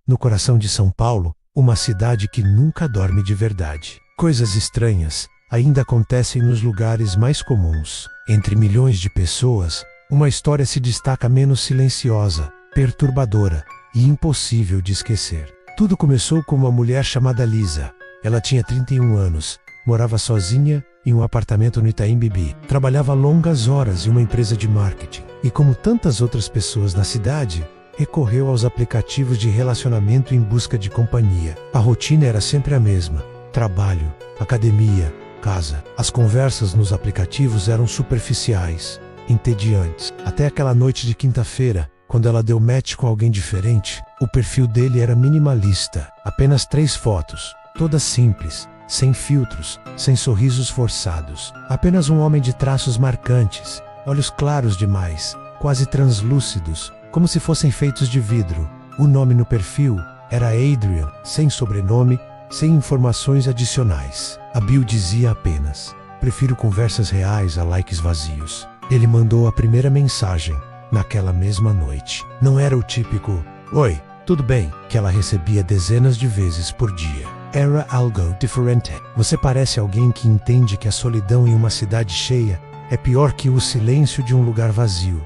no coração de São Paulo, uma cidade que nunca dorme de verdade. Coisas estranhas ainda acontecem nos lugares mais comuns. Entre milhões de pessoas, uma história se destaca menos silenciosa, perturbadora e impossível de esquecer. Tudo começou com uma mulher chamada Lisa. Ela tinha 31 anos, morava sozinha em um apartamento no Itaim Bibi. Trabalhava longas horas em uma empresa de marketing. E como tantas outras pessoas na cidade, recorreu aos aplicativos de relacionamento em busca de companhia. A rotina era sempre a mesma: trabalho, academia, casa. As conversas nos aplicativos eram superficiais, entediantes. Até aquela noite de quinta-feira, quando ela deu match com alguém diferente. O perfil dele era minimalista, apenas 3 fotos, todas simples, sem filtros, sem sorrisos forçados. Apenas um homem de traços marcantes, olhos claros demais, quase translúcidos, como se fossem feitos de vidro. O nome no perfil era Adrian, sem sobrenome, sem informações adicionais. A bio dizia apenas: prefiro conversas reais a likes vazios. Ele mandou a primeira mensagem naquela mesma noite. Não era o típico "Oi, tudo bem?" que ela recebia dezenas de vezes por dia. Era algo diferente. Você parece alguém que entende que a solidão em uma cidade cheia é pior que o silêncio de um lugar vazio.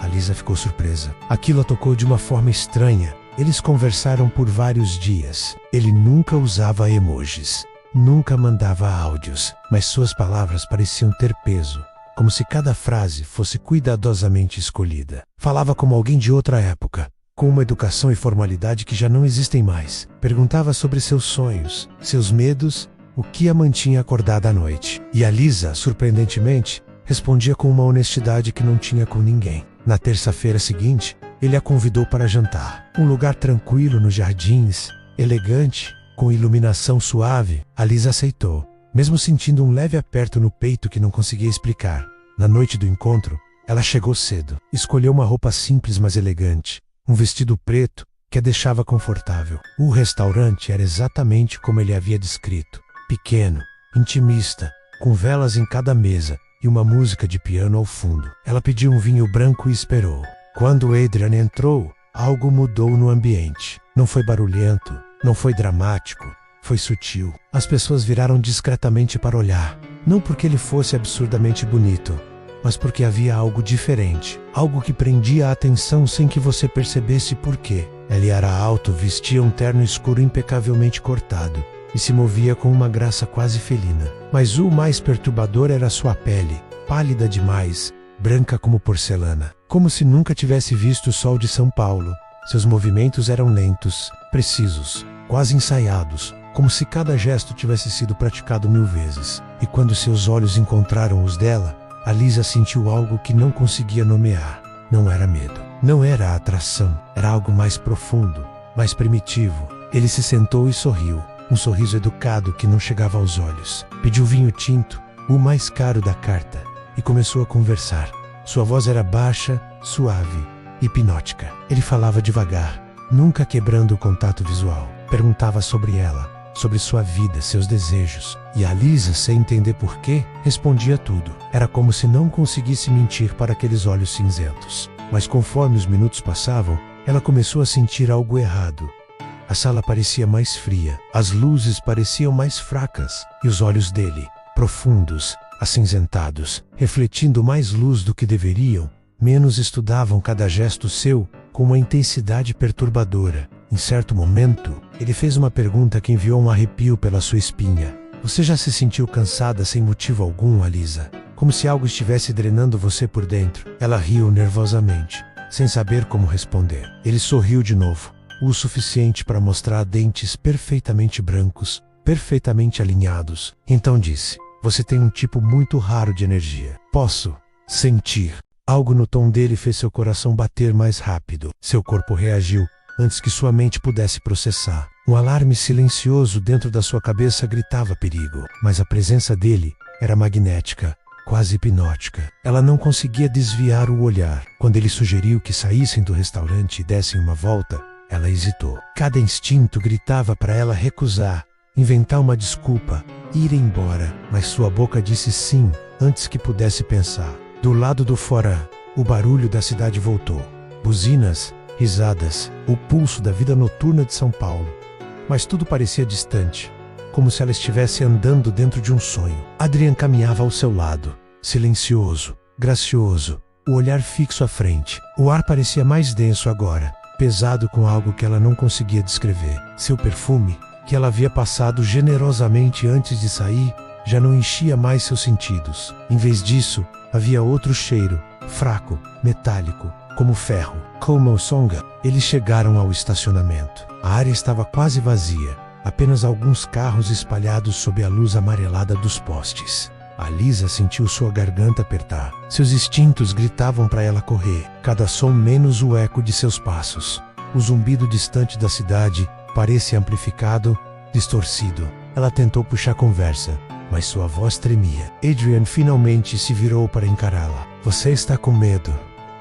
A Lisa ficou surpresa. Aquilo a tocou de uma forma estranha. Eles conversaram por vários dias. Ele nunca usava emojis, nunca mandava áudios, mas suas palavras pareciam ter peso, como se cada frase fosse cuidadosamente escolhida. Falava como alguém de outra época, com uma educação e formalidade que já não existem mais. Perguntava sobre seus sonhos, seus medos, o que a mantinha acordada à noite. E a Lisa, surpreendentemente, respondia com uma honestidade que não tinha com ninguém. Na terça-feira seguinte, ele a convidou para jantar. Um lugar tranquilo nos jardins, elegante, com iluminação suave. A Lisa aceitou, mesmo sentindo um leve aperto no peito que não conseguia explicar. Na noite do encontro, ela chegou cedo. Escolheu uma roupa simples mas elegante, um vestido preto que a deixava confortável. O restaurante era exatamente como ele havia descrito: pequeno, intimista, com velas em cada mesa e uma música de piano ao fundo. Ela pediu um vinho branco e esperou. Quando Adrian entrou, algo mudou no ambiente. Não foi barulhento, não foi dramático, foi sutil. As pessoas viraram discretamente para olhar, não porque ele fosse absurdamente bonito, mas porque havia algo diferente, algo que prendia a atenção sem que você percebesse por quê. Ele era alto, vestia um terno escuro impecavelmente cortado e se movia com uma graça quase felina. Mas o mais perturbador era sua pele, pálida demais, branca como porcelana, como se nunca tivesse visto o sol de São Paulo. Seus movimentos eram lentos, precisos, quase ensaiados, como se cada gesto tivesse sido praticado 1000 vezes. E quando seus olhos encontraram os dela, a Lisa sentiu algo que não conseguia nomear. Não era medo, não era atração, era algo mais profundo, mais primitivo. Ele se sentou e sorriu, um sorriso educado que não chegava aos olhos. Pediu vinho tinto, o mais caro da carta, e começou a conversar. Sua voz era baixa, suave, hipnótica. Ele falava devagar, nunca quebrando o contato visual. Perguntava sobre ela, sobre sua vida, seus desejos. E a Lisa, sem entender porquê, respondia tudo. Era como se não conseguisse mentir para aqueles olhos cinzentos. Mas conforme os minutos passavam, ela começou a sentir algo errado. A sala parecia mais fria, as luzes pareciam mais fracas, e os olhos dele, profundos, acinzentados, refletindo mais luz do que deveriam, menos estudavam cada gesto seu com uma intensidade perturbadora. Em certo momento, ele fez uma pergunta que enviou um arrepio pela sua espinha. Você já se sentiu cansada sem motivo algum, Lisa? Como se algo estivesse drenando você por dentro? Ela riu nervosamente, sem saber como responder. Ele sorriu de novo, o suficiente para mostrar dentes perfeitamente brancos, perfeitamente alinhados. Então disse: você tem um tipo muito raro de energia. Posso sentir. Algo no tom dele fez seu coração bater mais rápido. Seu corpo reagiu antes que sua mente pudesse processar. Um alarme silencioso dentro da sua cabeça gritava perigo, mas a presença dele era magnética, quase hipnótica. Ela não conseguia desviar o olhar. Quando ele sugeriu que saíssem do restaurante e dessem uma volta, ela hesitou. Cada instinto gritava para ela recusar, inventar uma desculpa, ir embora, mas sua boca disse sim antes que pudesse pensar. Do lado do fora, o barulho da cidade voltou. Buzinas, risadas, o pulso da vida noturna de São Paulo. Mas tudo parecia distante, como se ela estivesse andando dentro de um sonho. Adrian caminhava ao seu lado, silencioso, gracioso, o olhar fixo à frente. O ar parecia mais denso agora, pesado com algo que ela não conseguia descrever. Seu perfume, que ela havia passado generosamente antes de sair, já não enchia mais seus sentidos. Em vez disso, havia outro cheiro, fraco, metálico, como ferro. Como songa, eles chegaram ao estacionamento. A área estava quase vazia, apenas alguns carros espalhados sob a luz amarelada dos postes. Alisa sentiu sua garganta apertar. Seus instintos gritavam para ela correr, cada som menos o eco de seus passos. O zumbido distante da cidade parecia amplificado, distorcido. Ela tentou puxar conversa, mas sua voz tremia. Adrian finalmente se virou para encará-la. "Você está com medo",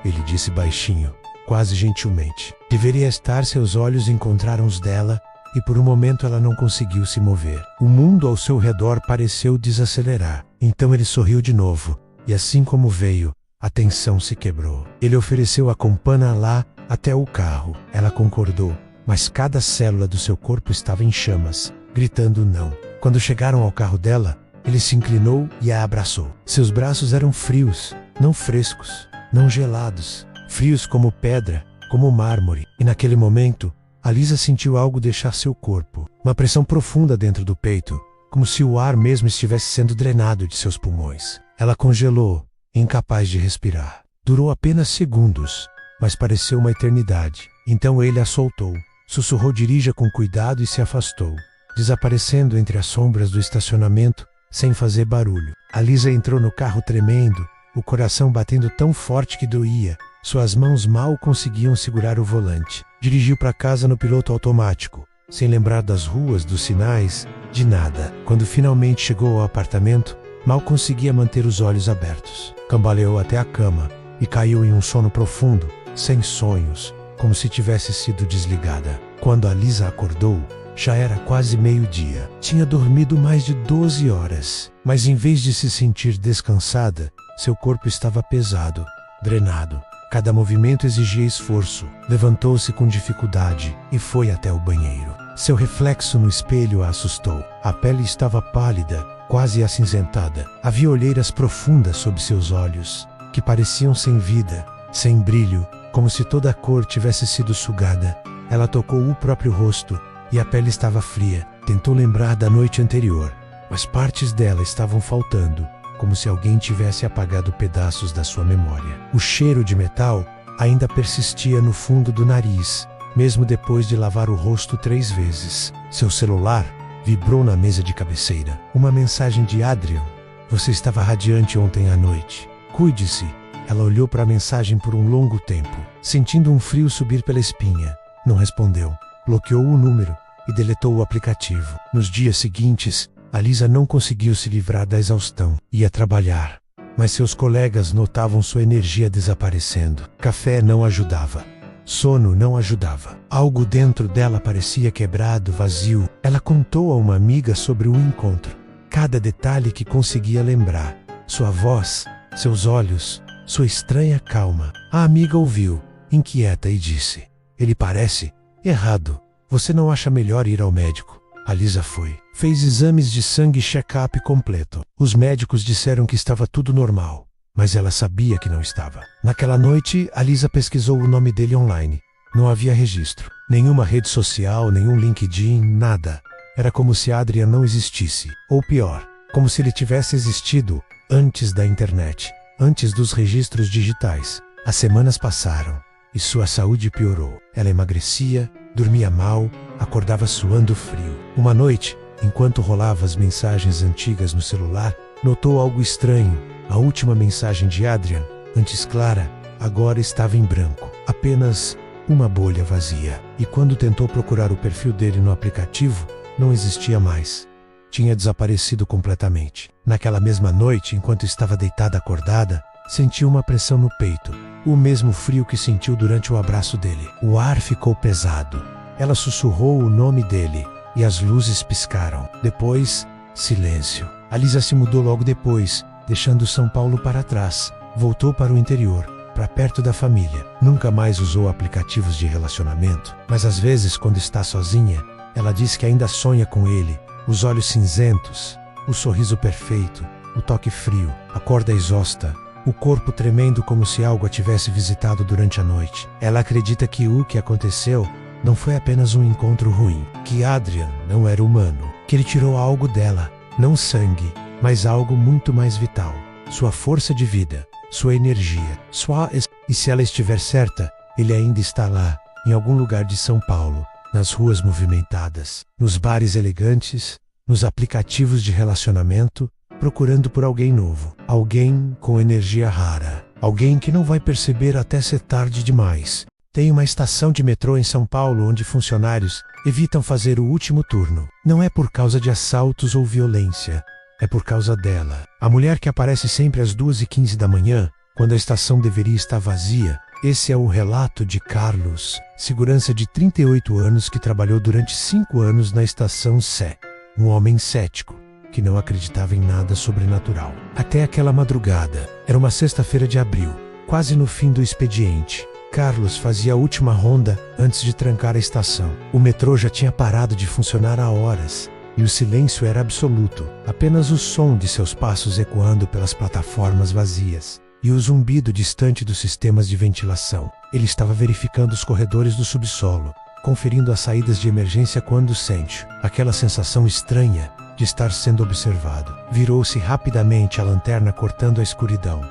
ele disse baixinho, quase gentilmente. Deveria estar. Seus olhos encontraram os dela, e por um momento ela não conseguiu se mover. O mundo ao seu redor pareceu desacelerar. Então ele sorriu de novo, e assim como veio, a tensão se quebrou. Ele ofereceu acompanhá-la lá até o carro. Ela concordou, mas cada célula do seu corpo estava em chamas, gritando não. Quando chegaram ao carro dela, ele se inclinou e a abraçou. Seus braços eram frios, não frescos, não gelados, frios como pedra, como mármore. E naquele momento, Alisa sentiu algo deixar seu corpo, uma pressão profunda dentro do peito, como se o ar mesmo estivesse sendo drenado de seus pulmões. Ela congelou, incapaz de respirar. Durou apenas segundos, mas pareceu uma eternidade. Então ele a soltou, sussurrou "dirija com cuidado" e se afastou, desaparecendo entre as sombras do estacionamento, sem fazer barulho. Alisa entrou no carro tremendo, o coração batendo tão forte que doía. Suas mãos mal conseguiam segurar o volante. Dirigiu para casa no piloto automático, sem lembrar das ruas, dos sinais, de nada. Quando finalmente chegou ao apartamento, mal conseguia manter os olhos abertos. Cambaleou até a cama e caiu em um sono profundo, sem sonhos, como se tivesse sido desligada. Quando Alisa acordou, já era quase meio-dia. Tinha dormido mais de 12 horas, mas em vez de se sentir descansada, seu corpo estava pesado, drenado. Cada movimento exigia esforço. Levantou-se com dificuldade e foi até o banheiro. Seu reflexo no espelho a assustou. A pele estava pálida, quase acinzentada. Havia olheiras profundas sob seus olhos, que pareciam sem vida, sem brilho, como se toda a cor tivesse sido sugada. Ela tocou o próprio rosto e a pele estava fria. Tentou lembrar da noite anterior, mas partes dela estavam faltando, como se alguém tivesse apagado pedaços da sua memória. O cheiro de metal ainda persistia no fundo do nariz, mesmo depois de lavar o rosto 3 vezes. Seu celular vibrou na mesa de cabeceira. Uma mensagem de Adrian. "Você estava radiante ontem à noite. Cuide-se." Ela olhou para a mensagem por um longo tempo, sentindo um frio subir pela espinha. Não respondeu. Bloqueou o número e deletou o aplicativo. Nos dias seguintes, Alisa não conseguiu se livrar da exaustão. Ia trabalhar, mas seus colegas notavam sua energia desaparecendo. Café não ajudava. Sono não ajudava. Algo dentro dela parecia quebrado, vazio. Ela contou a uma amiga sobre o encontro. Cada detalhe que conseguia lembrar. Sua voz, seus olhos, sua estranha calma. A amiga ouviu, inquieta, e disse: "Ele parece errado. Você não acha melhor ir ao médico?" Alisa foi. Fez exames de sangue e check-up completo. Os médicos disseram que estava tudo normal, mas ela sabia que não estava. Naquela noite, Alisa pesquisou o nome dele online. Não havia registro. Nenhuma rede social, nenhum LinkedIn, nada. Era como se Adrian não existisse. Ou pior, como se ele tivesse existido antes da internet, antes dos registros digitais. As semanas passaram e sua saúde piorou. Ela emagrecia, dormia mal, acordava suando frio. Uma noite, enquanto rolava as mensagens antigas no celular, notou algo estranho. A última mensagem de Adrian, antes clara, agora estava em branco. Apenas uma bolha vazia. E quando tentou procurar o perfil dele no aplicativo, não existia mais. Tinha desaparecido completamente. Naquela mesma noite, enquanto estava deitada acordada, sentiu uma pressão no peito. O mesmo frio que sentiu durante o abraço dele. O ar ficou pesado. Ela sussurrou o nome dele e as luzes piscaram. Depois, silêncio. Alisa se mudou logo depois, deixando São Paulo para trás. Voltou para o interior, para para perto da família. Nunca mais usou aplicativos de relacionamento, mas às vezes, quando está sozinha, ela diz que ainda sonha com ele. Os olhos cinzentos, o sorriso perfeito, o toque frio, a corda exausta, o corpo tremendo como se algo a tivesse visitado durante a noite. Ela acredita que o que aconteceu não foi apenas um encontro ruim, que Adrian não era humano, que ele tirou algo dela, não sangue, mas algo muito mais vital, sua força de vida, sua energia, E se ela estiver certa, ele ainda está lá, em algum lugar de São Paulo, nas ruas movimentadas, nos bares elegantes, nos aplicativos de relacionamento, procurando por alguém novo, alguém com energia rara, alguém que não vai perceber até ser tarde demais. Tem uma estação de metrô em São Paulo onde funcionários evitam fazer o último turno. Não é por causa de assaltos ou violência, é por causa dela. A mulher que aparece sempre às 2h15 da manhã, quando a estação deveria estar vazia. Esse é o relato de Carlos, segurança de 38 anos que trabalhou durante 5 anos na estação Sé. Um homem cético, que não acreditava em nada sobrenatural. Até aquela madrugada, era uma sexta-feira de abril, quase no fim do expediente. Carlos fazia a última ronda antes de trancar a estação. O metrô já tinha parado de funcionar há horas, e o silêncio era absoluto, apenas o som de seus passos ecoando pelas plataformas vazias, e o zumbido distante dos sistemas de ventilação. Ele estava verificando os corredores do subsolo, conferindo as saídas de emergência quando sente aquela sensação estranha de estar sendo observado. Virou-se rapidamente, a lanterna cortando a escuridão.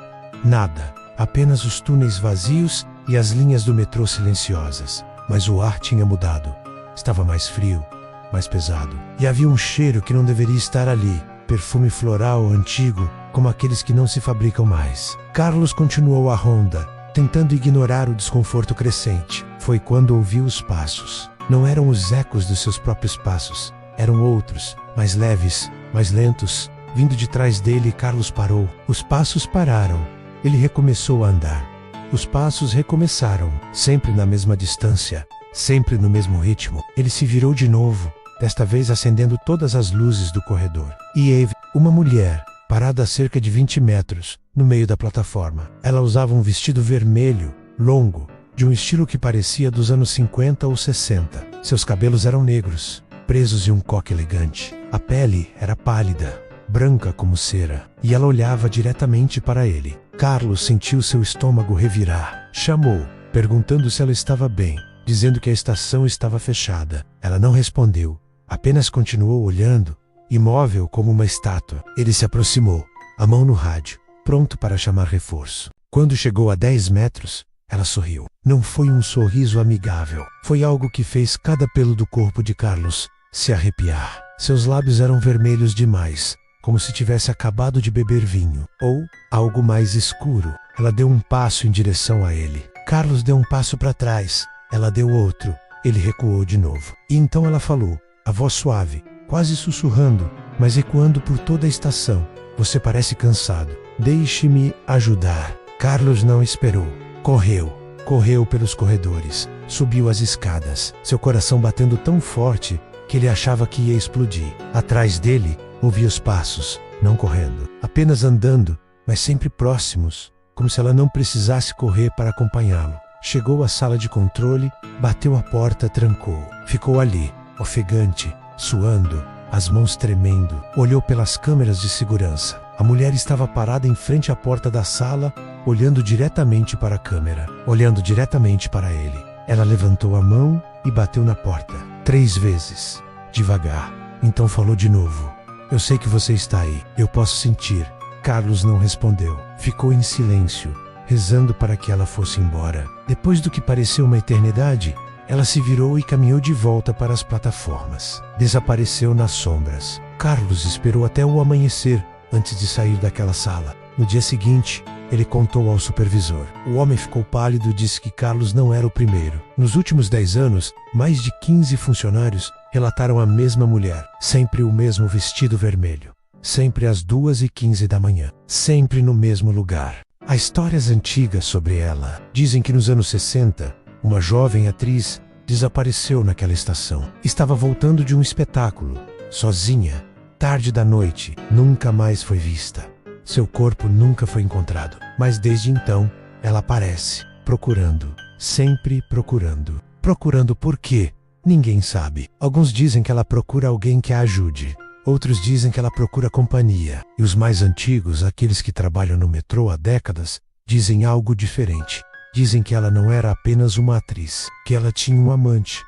Nada, apenas os túneis vazios e as linhas do metrô silenciosas. Mas o ar tinha mudado. Estava mais frio, mais pesado. E havia um cheiro que não deveria estar ali. Perfume floral antigo, como aqueles que não se fabricam mais. Carlos continuou a ronda, tentando ignorar o desconforto crescente. Foi quando ouviu os passos. Não eram os ecos dos seus próprios passos. Eram outros, mais leves, mais lentos. Vindo de trás dele, Carlos parou. Os passos pararam. Ele recomeçou a andar. Os passos recomeçaram, sempre na mesma distância, sempre no mesmo ritmo. Ele se virou de novo, desta vez acendendo todas as luzes do corredor. E Eve, uma mulher, parada a cerca de 20 metros, no meio da plataforma. Ela usava um vestido vermelho, longo, de um estilo que parecia dos anos 50 ou 60. Seus cabelos eram negros, presos em um coque elegante. A pele era pálida, branca como cera, e ela olhava diretamente para ele. Carlos sentiu seu estômago revirar. Chamou, perguntando se ela estava bem, dizendo que a estação estava fechada. Ela não respondeu, apenas continuou olhando, imóvel como uma estátua. Ele se aproximou, a mão no rádio, pronto para chamar reforço. Quando chegou a 10 metros, ela sorriu. Não foi um sorriso amigável. Foi algo que fez cada pelo do corpo de Carlos se arrepiar. Seus lábios eram vermelhos demais, como se tivesse acabado de beber vinho, ou algo mais escuro. Ela deu um passo em direção a ele. Carlos deu um passo para trás. Ela deu outro. Ele recuou de novo. E então ela falou, a voz suave, quase sussurrando, mas ecoando por toda a estação. Você parece cansado. Deixe-me ajudar. Carlos não esperou. Correu pelos corredores. Subiu as escadas. Seu coração batendo tão forte que ele achava que ia explodir. Atrás dele, ouvia os passos, não correndo, apenas andando, mas sempre próximos, como se ela não precisasse correr para acompanhá-lo. Chegou à sala de controle, bateu a porta, trancou. Ficou ali, ofegante, suando, as mãos tremendo. Olhou pelas câmeras de segurança. A mulher estava parada em frente à porta da sala, olhando diretamente para a câmera, olhando diretamente para ele. Ela levantou a mão e bateu na porta, 3 vezes, devagar. Então falou de novo. Eu sei que você está aí. Eu posso sentir. Carlos não respondeu. Ficou em silêncio, rezando para que ela fosse embora. Depois do que pareceu uma eternidade, ela se virou e caminhou de volta para as plataformas. Desapareceu nas sombras. Carlos esperou até o amanhecer antes de sair daquela sala. No dia seguinte, ele contou ao supervisor. O homem ficou pálido e disse que Carlos não era o primeiro. Nos últimos 10 anos, mais de 15 funcionários relataram a mesma mulher, sempre o mesmo vestido vermelho, sempre às 2h15 da manhã, sempre no mesmo lugar. Há histórias antigas sobre ela. Dizem que nos anos 60, uma jovem atriz desapareceu naquela estação. Estava voltando de um espetáculo, sozinha, tarde da noite, nunca mais foi vista. Seu corpo nunca foi encontrado, mas desde então, ela aparece, procurando, sempre procurando. Procurando por quê? Ninguém sabe. Alguns dizem que ela procura alguém que a ajude. Outros dizem que ela procura companhia. E os mais antigos, aqueles que trabalham no metrô há décadas, dizem algo diferente. Dizem que ela não era apenas uma atriz, que ela tinha um amante.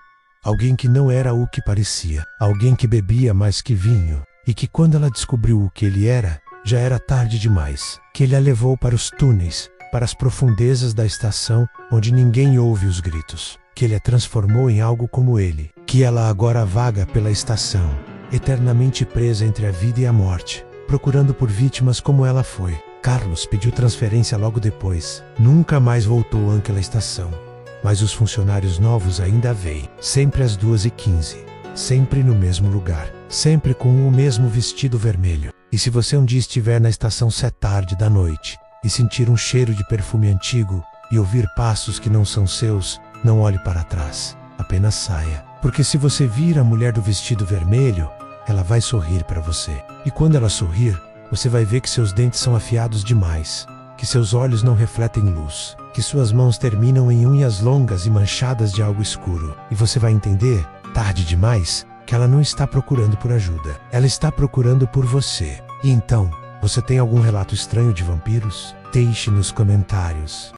Alguém que não era o que parecia. Alguém que bebia mais que vinho. E que quando ela descobriu o que ele era, já era tarde demais. Que ele a levou para os túneis, para as profundezas da estação, onde ninguém ouve os gritos. Que ele a transformou em algo como ele. Que ela agora vaga pela estação, eternamente presa entre a vida e a morte, procurando por vítimas como ela foi. Carlos pediu transferência logo depois. Nunca mais voltou àquela estação. Mas os funcionários novos ainda vêm, sempre às 2h15. Sempre no mesmo lugar. Sempre com o mesmo vestido vermelho. E se você um dia estiver na estação 7h da noite e sentir um cheiro de perfume antigo e ouvir passos que não são seus, não olhe para trás. Apenas saia. Porque se você vir a mulher do vestido vermelho, ela vai sorrir para você. E quando ela sorrir, você vai ver que seus dentes são afiados demais, que seus olhos não refletem luz, que suas mãos terminam em unhas longas e manchadas de algo escuro. E você vai entender, tarde demais, que ela não está procurando por ajuda. Ela está procurando por você. E então, você tem algum relato estranho de vampiros? Deixe nos comentários.